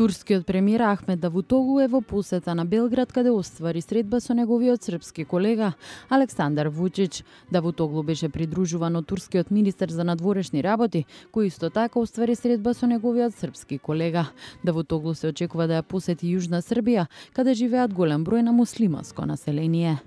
Турскиот премиер Ахмед Давутоглу е во посета на Белград, каде оствари средба со неговиот српски колега Александар Вучич. Давутоглу беше придружуван од турскиот министер за надворешни работи, кој исто така оствари средба со неговиот српски колега. Давутоглу се очекува да ја посети Јужна Србија, каде живеат голем број на муслиманско население.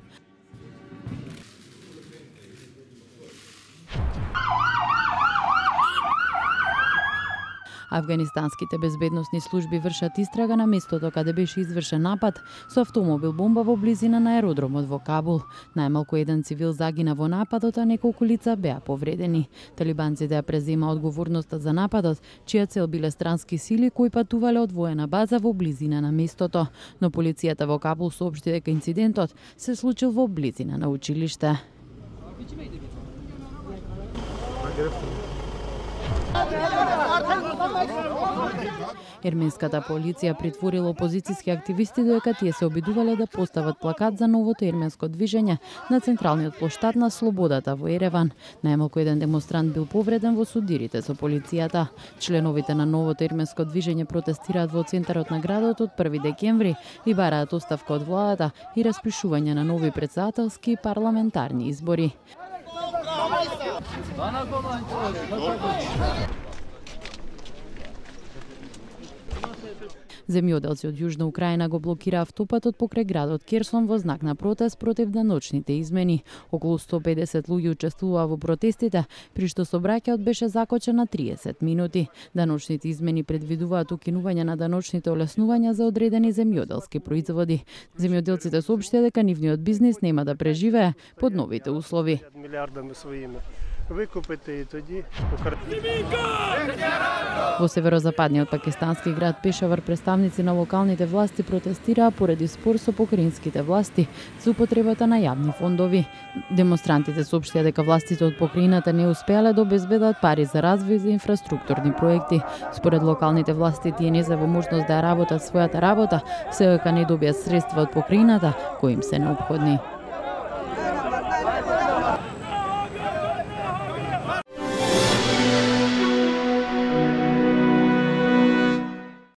Афганистанските безбедносни служби вршат истрага на местото каде беше извршен напад со автомобил бомба во близина на аеродромот во Кабул. Најмалку еден цивил загина во нападот, а неколку лица беа повредени. Талибанците ја презема одговорноста за нападот, чија цел биле странски сили кои патувале од воена база во близина на местото. Но полицијата во Кабул соопшти дека инцидентот се случил во близина на училиште. Ерменската полиција притворила опозициски активисти додека тие се обидувале да постават плакат за новото ерменско движење на централниот плоштад на Слободата во Ереван. Најмалку еден демонстрант бил повреден во судирите со полицијата. Членовите на новото ерменско движење протестираат во центарот на градот од 1 декември и бараат оставка од владата и распишување на нови претседателски и парламентарни избори. Земјоделци од Јужна Украина го блокира автопатот покрај градот Керсон во знак на протест против даночните измени. Околу 150 луѓе учествуваа во протестите, при што сообраќајот беше закочен на 30 минути. Даночните измени предвидуваат укинување на даночните олеснувања за одредени земјоделски производи. Земјоделците соопштија дека нивниот бизнис нема да преживее под новите услови. Во северозападниот пакистански град Пешавар представници на локалните власти протестираа поради спор со покраинските власти за употребата на јавни фондови. Демонстрантите соопштија дека властите од покраината не успеале да обезбедат пари за развој за инфраструктурни проекти. Според локалните власти тие не се во можност да ја работат својата работа, се дека не добијат средства од покраината кои им се неопходни.